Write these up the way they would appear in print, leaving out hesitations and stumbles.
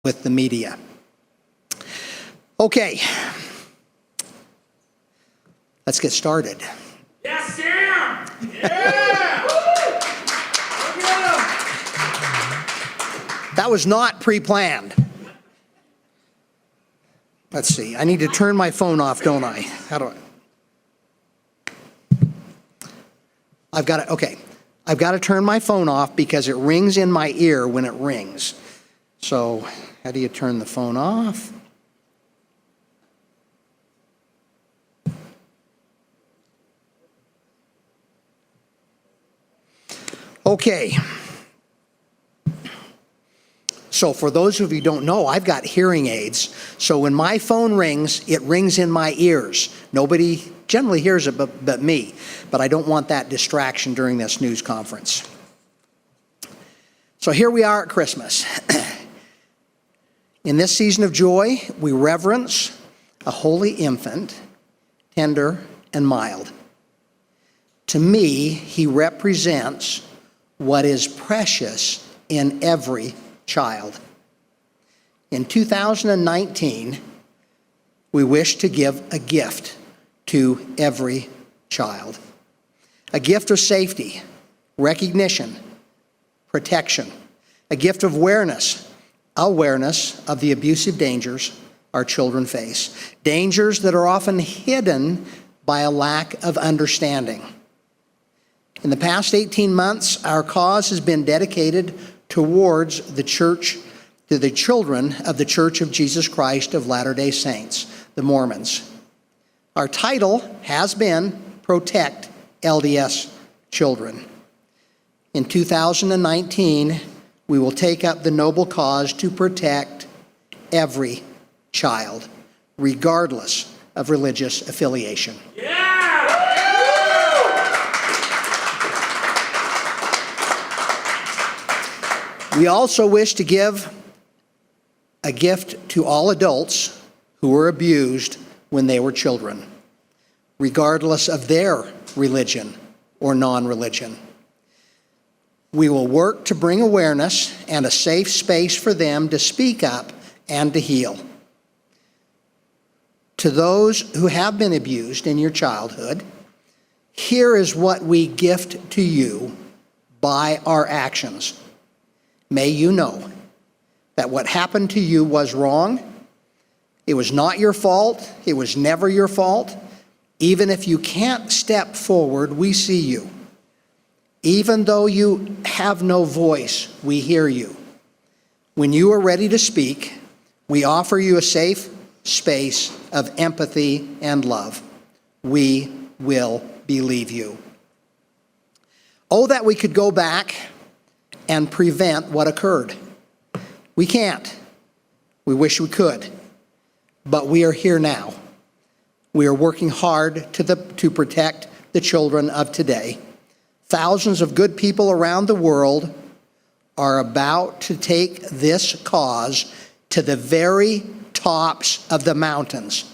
with the media. Okay, let's get started. Yes, Sam! Yeah! Look at him! That was not pre-planned. Let's see, I need to turn my phone off, don't I? How do I? I've got to turn my phone off because it rings in my ear when it rings. So, how do you turn the phone off? Okay. So for those of you who don't know, I've got hearing aids. So when my phone rings, it rings in my ears. Nobody generally hears it but me. But I don't want that distraction during this news conference. So here we are at Christmas. In this season of joy, we reverence a holy infant, tender and mild. To me, he represents what is precious in every child. In 2019, we wish to give a gift to every child. A gift of safety, recognition, protection. A gift of awareness of the abusive dangers our children face. Dangers that are often hidden by a lack of understanding. In the past 18 months, our cause has been dedicated towards the church, to the children of the Church of Jesus Christ of Latter-day Saints, the Mormons. Our title has been Protect LDS Children. In 2019, we will take up the noble cause to protect every child, regardless of religious affiliation. We also wish to give a gift to all adults who were abused when they were children, regardless of their religion or non-religion. We will work to bring awareness and a safe space for them to speak up and to heal. To those who have been abused in your childhood, here is what we gift to you by our actions. May you know that what happened to you was wrong. It was not your fault. It was never your fault. Even if you can't step forward, we see you. Even though you have no voice, we hear you. When you are ready to speak, we offer you a safe space of empathy and love. We will believe you. Oh, that we could go back and prevent what occurred. We can't. We wish we could. But we are here now. We are working hard to protect the children of today. Thousands of good people around the world are about to take this cause to the very tops of the mountains.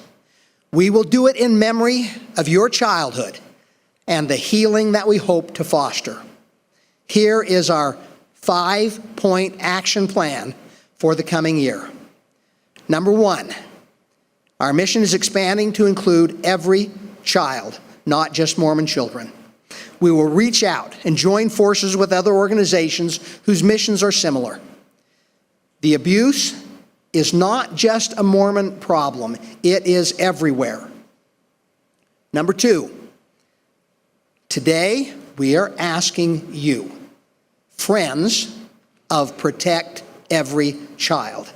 We will do it in memory of your childhood and the healing that we hope to foster. Here is our 5-point action plan for the coming year. Number 1, our mission is expanding to include every child, not just Mormon children. We will reach out and join forces with other organizations whose missions are similar. The abuse is not just a Mormon problem, it is everywhere. Number 2, today we are asking you, friends of Protect Every Child,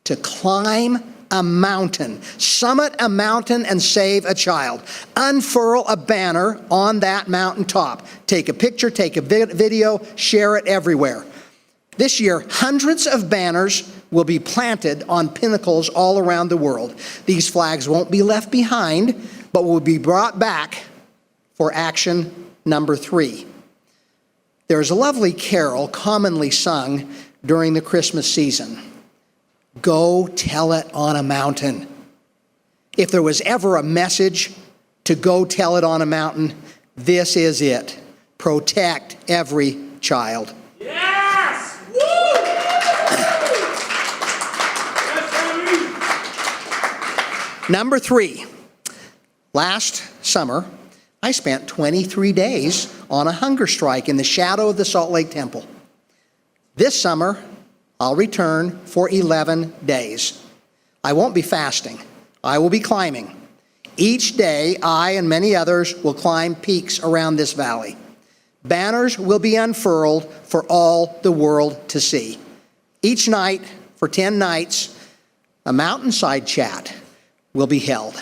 to climb a mountain, summit a mountain and save a child. Unfurl a banner on that mountaintop. Take a picture, take a video, share it everywhere. This year, hundreds of banners will be planted on pinnacles all around the world. These flags won't be left behind, but will be brought back for action number 3. There's a lovely carol commonly sung during the Christmas season. Go tell it on a mountain. If there was ever a message to go tell it on a mountain, this is it. Protect every child. Yes! Woo! Number 3, last summer, I spent 23 days on a hunger strike in the shadow of the Salt Lake Temple. This summer, I'll return for 11 days. I won't be fasting. I will be climbing. Each day, I and many others will climb peaks around this valley. Banners will be unfurled for all the world to see. Each night, for 10 nights, a mountainside chat will be held.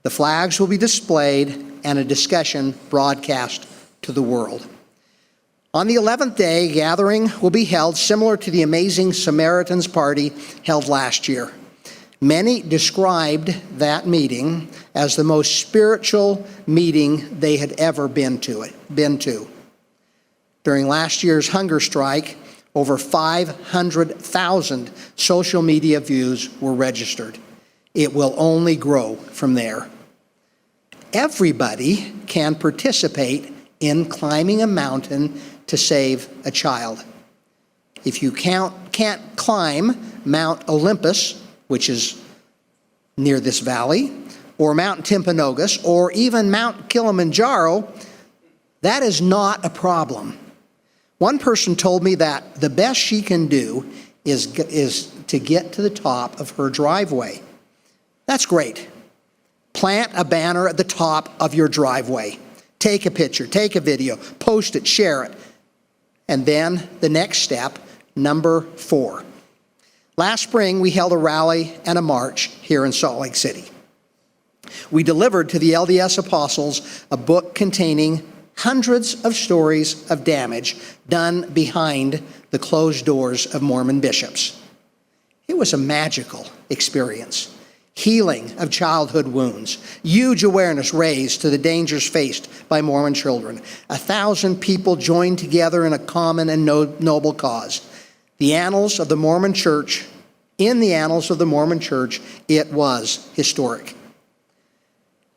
The flags will be displayed and a discussion broadcast to the world. On the 11th day, a gathering will be held similar to the amazing Samaritan's party held last year. Many described that meeting as the most spiritual meeting they had ever been to. During last year's hunger strike, over 500,000 social media views were registered. It will only grow from there. Everybody can participate in climbing a mountain to save a child. If you can't climb Mount Olympus, which is near this valley, or Mount Timpanogos, or even Mount Kilimanjaro, that is not a problem. One person told me that the best she can do is to get to the top of her driveway. That's great. Plant a banner at the top of your driveway. Take a picture, take a video, post it, share it. And then the next step, number 4. Last spring, we held a rally and a march here in Salt Lake City. We delivered to the LDS apostles a book containing hundreds of stories of damage done behind the closed doors of Mormon bishops. It was a magical experience. Healing of childhood wounds, huge awareness raised to the dangers faced by Mormon children. 1,000 people joined together in a common and noble cause. In the annals of the Mormon Church, it was historic.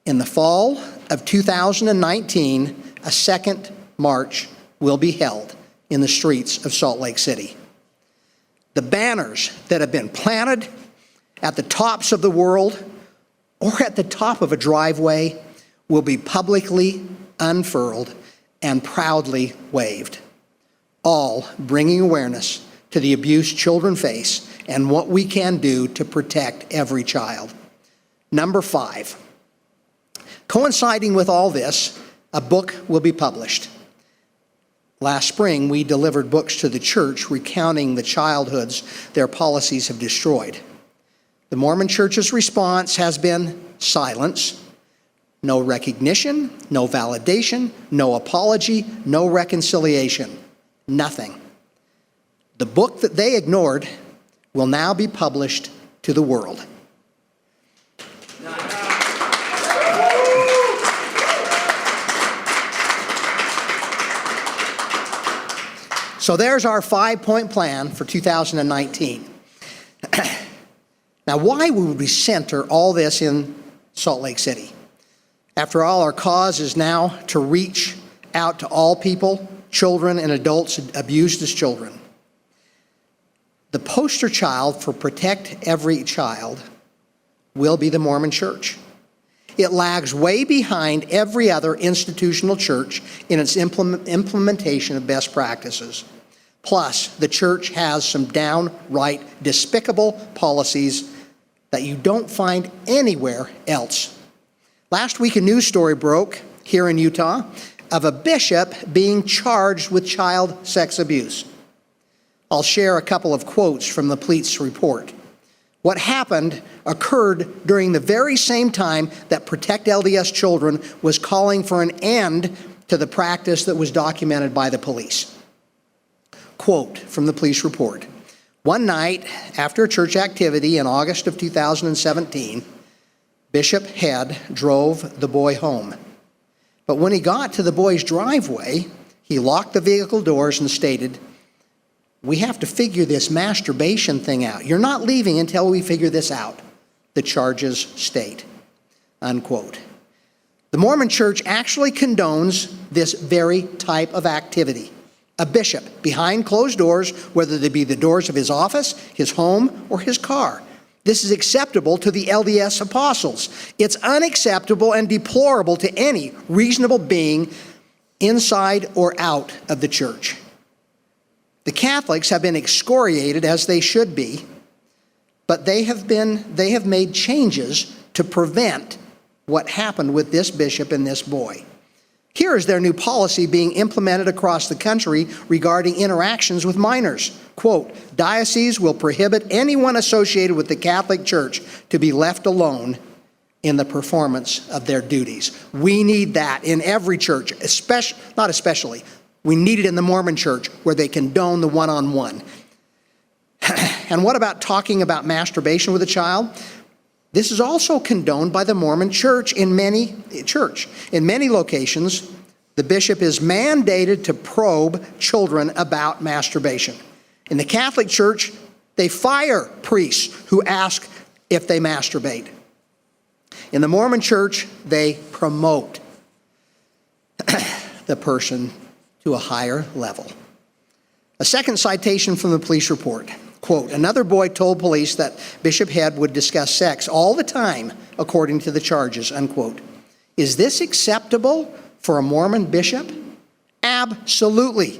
In the fall of 2019, a second march will be held in the streets of Salt Lake City. The banners that have been planted at the tops of the world or at the top of a driveway will be publicly unfurled and proudly waved, all bringing awareness to the abuse children face and what we can do to protect every child. Number 5, coinciding with all this, a book will be published. Last spring, we delivered books to the church recounting the childhoods their policies have destroyed. The Mormon Church's response has been silence, no recognition, no validation, no apology, no reconciliation, nothing. The book that they ignored will now be published to the world. So there's our 5-point plan for 2019. Now, why would we center all this in Salt Lake City? After all, our cause is now to reach out to all people, children and adults abused as children. The poster child for Protect Every Child will be the Mormon Church. It lags way behind every other institutional church in its implementation of best practices. Plus, the church has some downright despicable policies that you don't find anywhere else. Last week, a news story broke here in Utah of a bishop being charged with child sex abuse. I'll share a couple of quotes from the police report. What happened occurred during the very same time that Protect LDS Children was calling for an end to the practice that was documented by the police. Quote from the police report. One night after a church activity in August of 2017, Bishop Head drove the boy home. But when he got to the boy's driveway, he locked the vehicle doors and stated, "We have to figure this masturbation thing out. You're not leaving until we figure this out," the charges state, unquote. The Mormon Church actually condones this very type of activity. A bishop behind closed doors, whether they be the doors of his office, his home, or his car, This is acceptable to the LDS apostles. It's unacceptable and deplorable to any reasonable being inside or out of the church. The Catholics have been excoriated, as they should be, but they have made changes to prevent what happened with this bishop and this boy. Here is their new policy being implemented across the country regarding interactions with minors. Quote, "Dioceses will prohibit anyone associated with the Catholic Church to be left alone in the performance of their duties." We need that in every church, especially. We need it in the Mormon Church, where they condone the one-on-one. And what about talking about masturbation with a child? This is also condoned by the Mormon Church in many locations. The bishop is mandated to probe children about masturbation. In the Catholic Church, they fire priests who ask if they masturbate. In the Mormon Church, they promote the person to a higher level. A second citation from the police report. Quote, "Another boy told police that Bishop Head would discuss sex all the time, according to the charges," unquote. Is this acceptable for a Mormon bishop? Absolutely.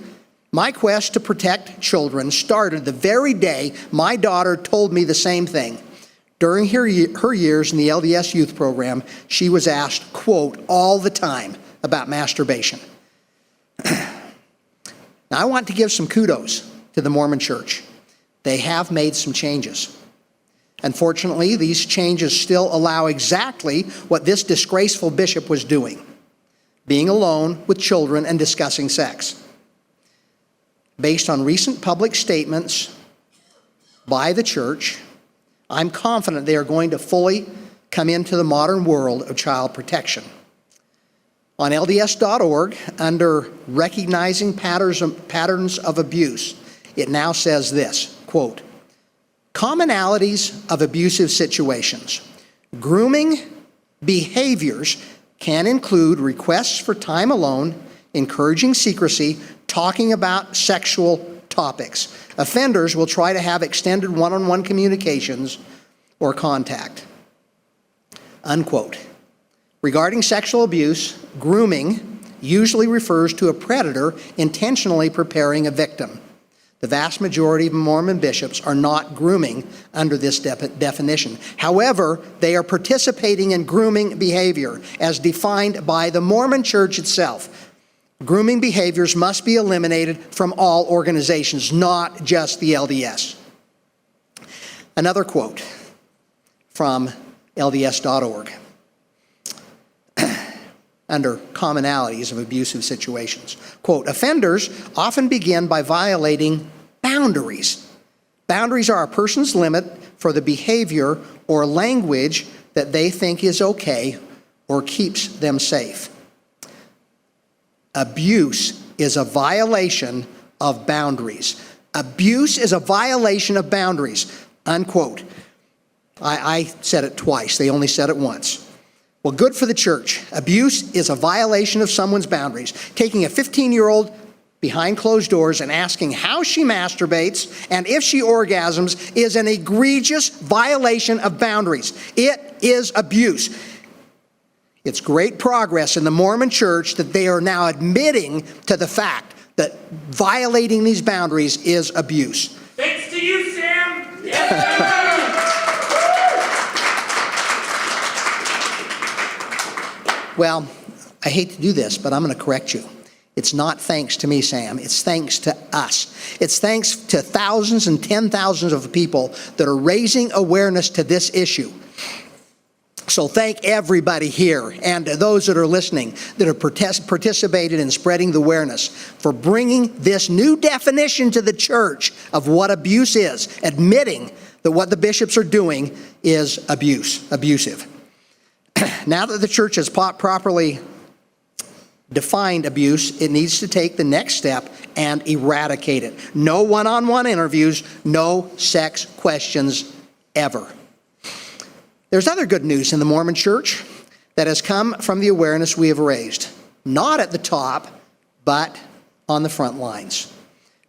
My quest to protect children started the very day my daughter told me the same thing. During her years in the LDS youth program, she was asked, quote, all the time about masturbation. Now, I want to give some kudos to the Mormon Church. They have made some changes. Unfortunately, these changes still allow exactly what this disgraceful bishop was doing, being alone with children and discussing sex. Based on recent public statements by the church, I'm confident they are going to fully come into the modern world of child protection. On LDS.org, under Recognizing Patterns of Abuse, it now says this, quote, "Commonalities of abusive situations. Grooming behaviors can include requests for time alone, encouraging secrecy, talking about sexual topics. Offenders will try to have extended one-on-one communications or contact." Unquote. Regarding sexual abuse, grooming usually refers to a predator intentionally preparing a victim. The vast majority of Mormon bishops are not grooming under this definition. However, they are participating in grooming behavior as defined by the Mormon Church itself. Grooming behaviors must be eliminated from all organizations, not just the LDS. Another quote from LDS.org under commonalities of abusive situations. Quote, "Offenders often begin by violating boundaries. Boundaries are a person's limit for the behavior or language that they think is okay or keeps them safe. Abuse is a violation of boundaries. Abuse is a violation of boundaries," unquote. I said it twice. They only said it once. Well, good for the church. Abuse is a violation of someone's boundaries. Taking a 15-year-old behind closed doors and asking how she masturbates and if she orgasms is an egregious violation of boundaries. It is abuse. It's great progress in the Mormon Church that they are now admitting to the fact that violating these boundaries is abuse. Thanks to you, Sam. Yes, sir. Well, I hate to do this, but I'm going to correct you. It's not thanks to me, Sam. It's thanks to us. It's thanks to thousands and 10,000s of people that are raising awareness to this issue. So thank everybody here and those that are listening that have participated in spreading the awareness for bringing this new definition to the church of what abuse is, admitting that what the bishops are doing is abusive. Now that the church has properly defined abuse, it needs to take the next step and eradicate it. No one-on-one interviews, no sex questions ever. There's other good news in the Mormon Church that has come from the awareness we have raised, not at the top, but on the front lines.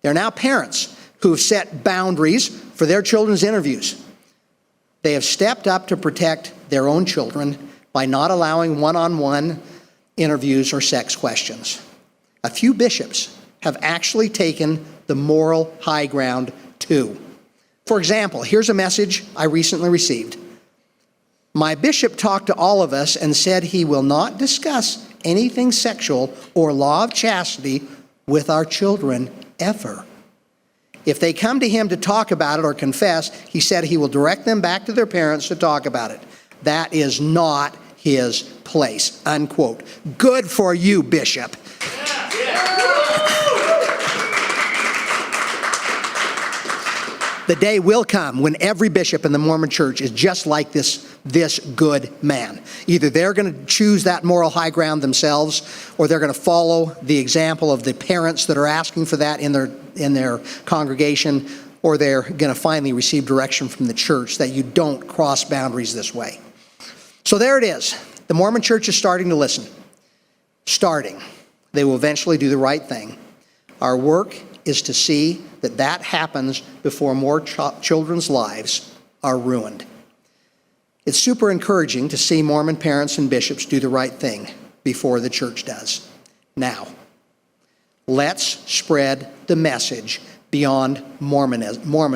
There are now parents who have set boundaries for their children's interviews. They have stepped up to protect their own children by not allowing one-on-one interviews or sex questions. A few bishops have actually taken the moral high ground too. For example, here's a message I recently received. My bishop talked to all of us and said he will not discuss anything sexual or law of chastity with our children ever. If they come to him to talk about it or confess, he said he will direct them back to their parents to talk about it. That is not his place, unquote. Good for you, Bishop. The day will come when every bishop in the Mormon Church is just like this good man. Either they're going to choose that moral high ground themselves, or they're going to follow the example of the parents that are asking for that in their congregation, or they're going to finally receive direction from the church that you don't cross boundaries this way. So there it is. The Mormon Church is starting to listen. Starting. They will eventually do the right thing. Our work is to see that that happens before more children's lives are ruined. It's super encouraging to see Mormon parents and bishops do the right thing before the church does. Now, let's spread the message beyond Mormondom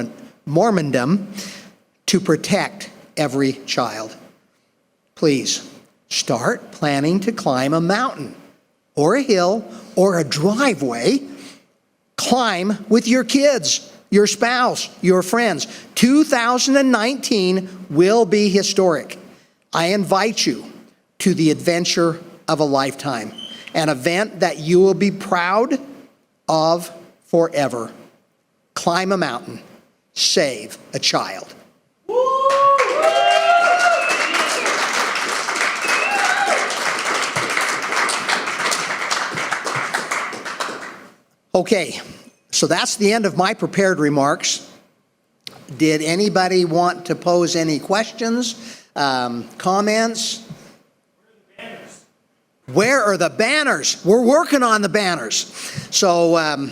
to protect every child. Please, start planning to climb a mountain or a hill or a driveway. Climb with your kids, your spouse, your friends. 2019 will be historic. I invite you to the adventure of a lifetime, an event that you will be proud of forever. Climb a mountain, save a child. Okay, so that's the end of my prepared remarks. Did anybody want to pose any questions, comments? Where are the banners? We're working on the banners. So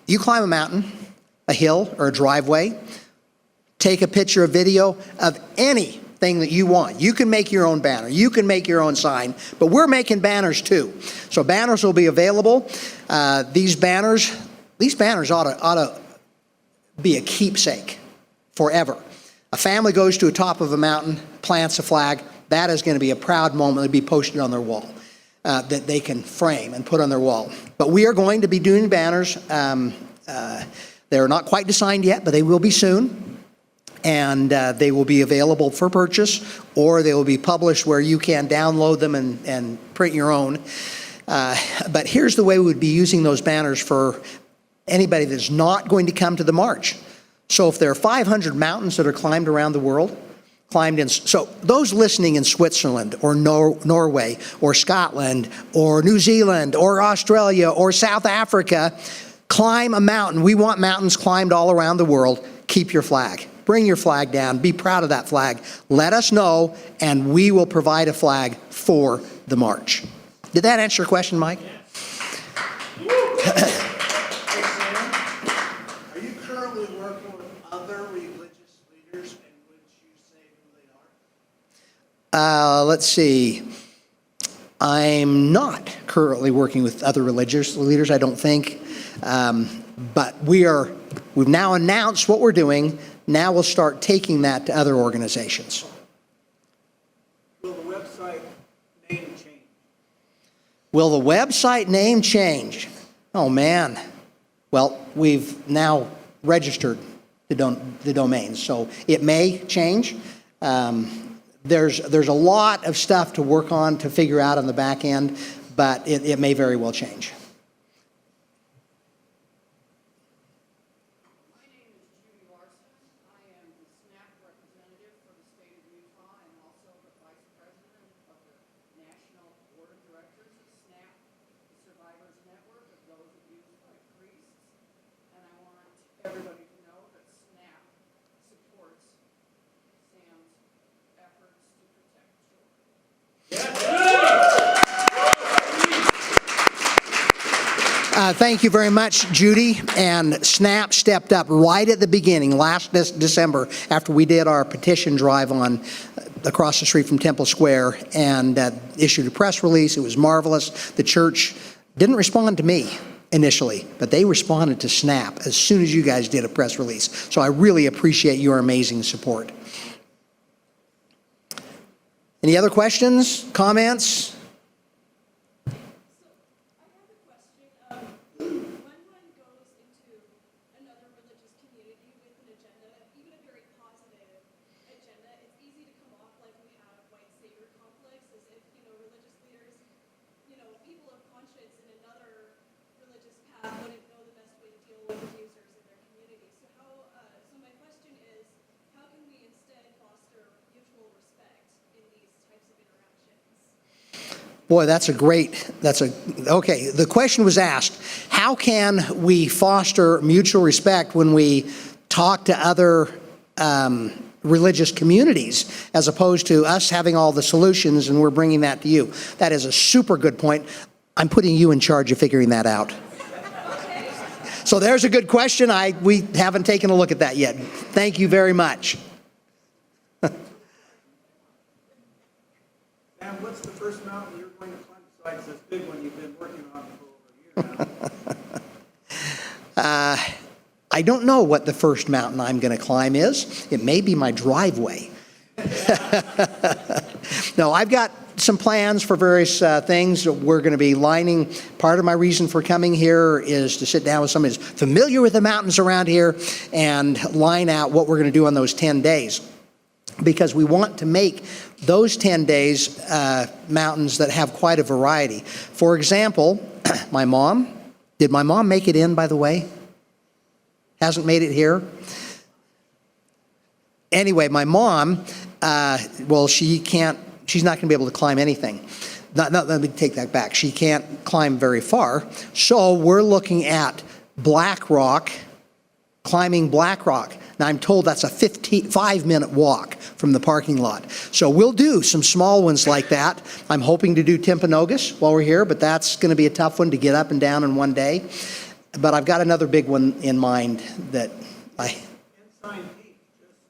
you climb a mountain, a hill, or a driveway. Take a picture or video of anything that you want. You can make your own banner. You can make your own sign. But we're making banners too. So banners will be available. These banners ought to be a keepsake forever. A family goes to the top of a mountain, plants a flag. That is going to be a proud moment to be posted on their wall that they can frame and put on their wall. But we are going to be doing banners. They're not quite designed yet, but they will be soon. And they will be available for purchase, or they will be published where you can download them and print your own. But here's the way we would be using those banners for anybody that's not going to come to the march. So if there are 500 mountains that are climbed around the world, so those listening in Switzerland or Norway or Scotland or New Zealand or Australia or South Africa, climb a mountain. We want mountains climbed all around the world. Keep your flag. Bring your flag down. Be proud of that flag. Let us know, and we will provide a flag for the march. Did that answer your question, Mike? Hey, Sam, are you currently working with other religious leaders, and would you say who they are? Let's see. I'm not currently working with other religious leaders, I don't think. But we've now announced what we're doing. Now we'll start taking that to other organizations. Will the website name change? Will the website name change? Oh, man. Well, we've now registered the domain, so it may change. There's a lot of stuff to work on to figure out on the back end, but it may very well change. Everybody to know that SNAP supports Sam's efforts to protect children. Thank you very much, Judy. And SNAP stepped up right at the beginning, last December, after we did our petition drive on across the street from Temple Square, and issued a press release. It was marvelous. The church didn't respond to me initially, but they responded to SNAP as soon as you guys did a press release. So I really appreciate your amazing support. Any other questions, comments? Boy, okay, the question was asked, how can we foster mutual respect when we talk to other religious communities, as opposed to us having all the solutions and we're bringing that to you? That is a super good point. I'm putting you in charge of figuring that out. So there's a good question. We haven't taken a look at that yet. Thank you very much. Sam, what's the first mountain you're going to climb besides this big one you've been working on for over a year now? I don't know what the first mountain I'm going to climb is. It may be my driveway. No, I've got some plans for various things. We're going to be lining. Part of my reason for coming here is to sit down with somebody who's familiar with the mountains around here and line out what we're going to do on those 10 days. Because we want to make those 10 days mountains that have quite a variety. For example, did my mom make it in, by the way? Hasn't made it here? Anyway, my mom, she's not going to be able to climb anything. Let me take that back. She can't climb very far. So we're looking at climbing Black Rock. Now, I'm told that's a 5-minute walk from the parking lot. So we'll do some small ones like that. I'm hoping to do Timpanogos while we're here, but that's going to be a tough one to get up and down in one day. But I've got another big one in mind that Ensign Peak.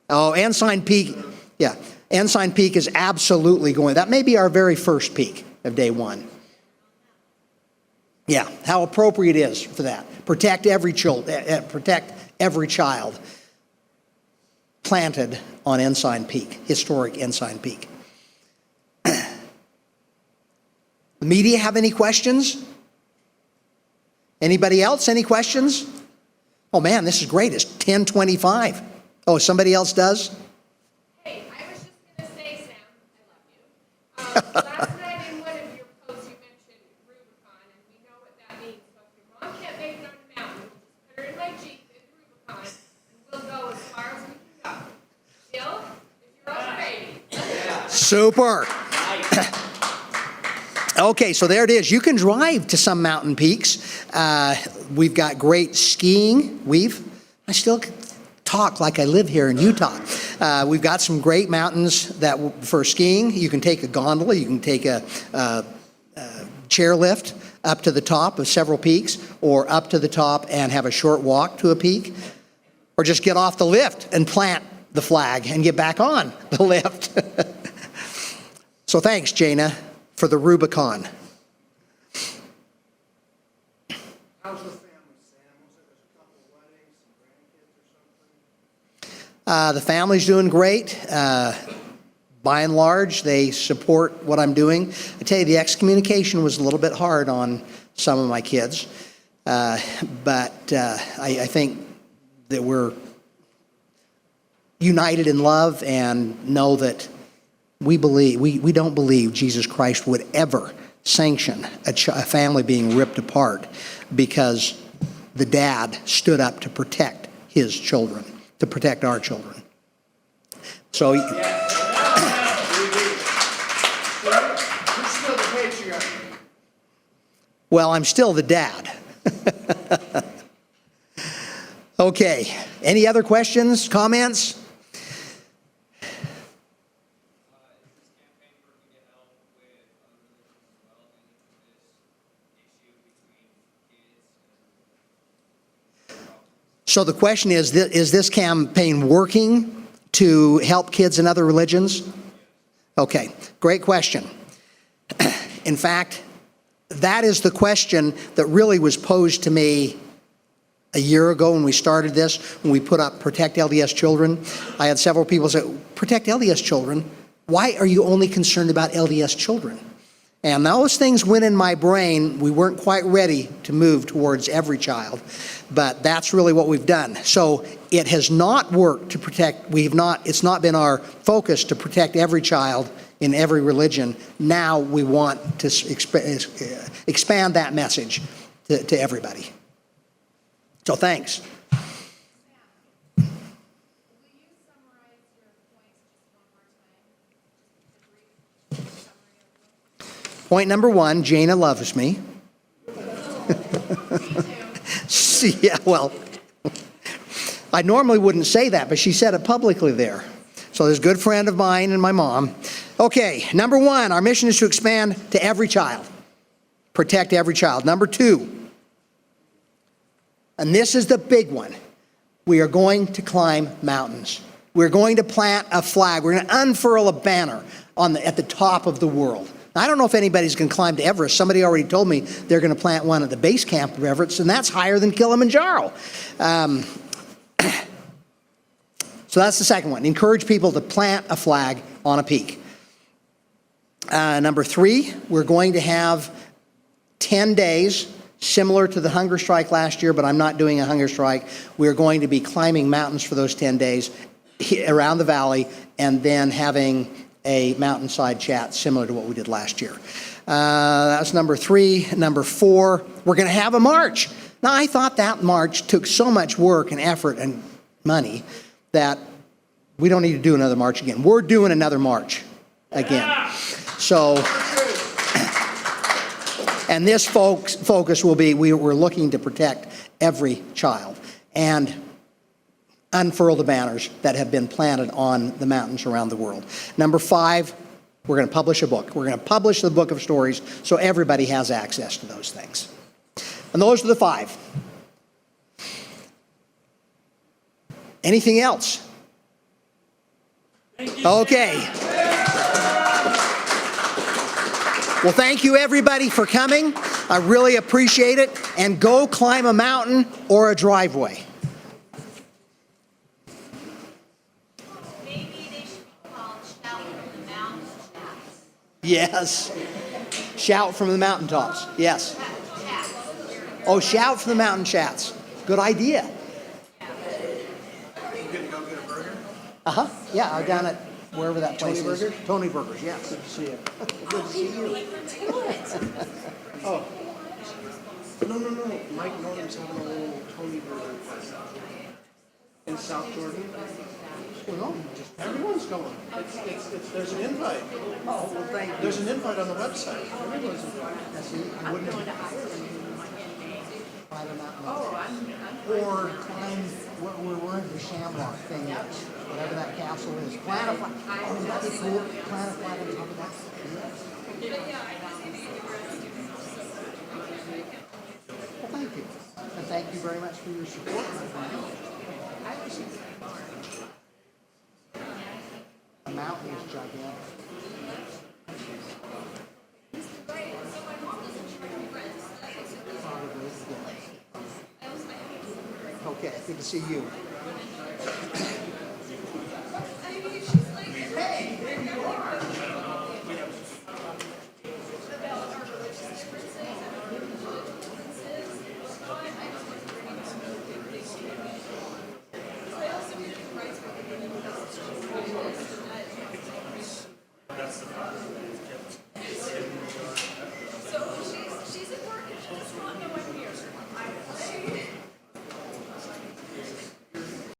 Ensign Peak. Yeah, Ensign Peak is absolutely going. That may be our very first peak of day one. Yeah, how appropriate it is for that. Protect every child planted on Ensign Peak, historic Ensign Peak. The media have any questions? Anybody else? Any questions? Oh man, this is great. It's 10:25. Oh, somebody else does? Hey, I was just going to say, Sam, I love you. Last night in one of your posts you mentioned Rubicon, and we know what that means. So if your mom can't make it on the mountain, just put her in my Jeep in Rubicon, and we'll go as far as we can go. Bill, if you're all ready. Super. Okay, so there it is. You can drive to some mountain peaks. We've got great skiing. I still talk like I live here in Utah. We've got some great mountains for skiing. You can take a gondola. You can take a chairlift up to the top of several peaks, or up to the top and have a short walk to a peak, or just get off the lift and plant the flag and get back on the lift. So thanks, Jana, for the Rubicon. How's the family, Sam? Was it a couple of weddings, some grandkids or something? The family's doing great. By and large, they support what I'm doing. I tell you, the excommunication was a little bit hard on some of my kids. But I think that we're united in love and know that we don't believe Jesus Christ would ever sanction a family being ripped apart because the dad stood up to protect his children, to protect our children. So, Who's still the patriarch? well, I'm still the dad. Okay, any other questions, comments? So the question is this campaign working to help kids in other religions? Okay, great question. In fact, that is the question that really was posed to me a year ago when we started this, when we put up Protect LDS Children. I had several people say, Protect LDS Children? Why are you only concerned about LDS children? And those things went in my brain. We weren't quite ready to move towards every child, but that's really what we've done. So it has not worked to protect, it's not been our focus to protect every child in every religion. Now we want to expand that message to everybody. So thanks. Will you summarize your points just one more time? Just a brief summary of them. Point number 1, Jana loves me. See, yeah, well, I normally wouldn't say that, but she said it publicly there. So there's a good friend of mine and my mom. Okay, number 1, our mission is to expand to every child. Protect every child. Number 2, and this is the big one, we are going to climb mountains. We're going to plant a flag. We're going to unfurl a banner at the top of the world. Now, I don't know if anybody's going to climb to Everest. Somebody already told me they're going to plant one at the base camp of Everest, and that's higher than Kilimanjaro. So that's the second one. Encourage people to plant a flag on a peak. Number 3, we're going to have 10 days, similar to the hunger strike last year, but I'm not doing a hunger strike. We're going to be climbing mountains for those 10 days around the valley, and then having a mountainside chat similar to what we did last year. That's number 3. Number 4, we're going to have a march. Now, I thought that march took so much work and effort and money that we don't need to do another march again. We're doing another march again. So, and this focus will be, we're looking to protect every child and unfurl the banners that have been planted on the mountains around the world. Number 5, we're going to publish a book. We're going to publish the book of stories so everybody has access to those things. And those are the 5. Anything else? Okay. Well, thank you everybody for coming. I really appreciate it. And go climb a mountain or a driveway. Maybe they should be called Shout from the Mountain Chats. Yes. Shout from the mountaintops. Yes. Chats. Oh, shout from the mountain chats. Good idea. Uh-huh. Yeah, down at wherever that place is. Burgers? Tony Burgers, yeah. Good to see you. Good to see you. Oh. No. Mike Norton's having a little Tony Burger party in South Jordan. Well, everyone's going. There's an invite. Oh, well, thank you. There's an invite on the website. Everyone's invited. I wouldn't have climb a mountain. Or climb where the Shamrock thing is, whatever that castle is. Plant a flag. Oh, that'd be cool. Plant a flag on top of that. Well, thank you. And thank you very much for your support, my friend. The mountain is gigantic. Probably, yeah. Okay, good to see you.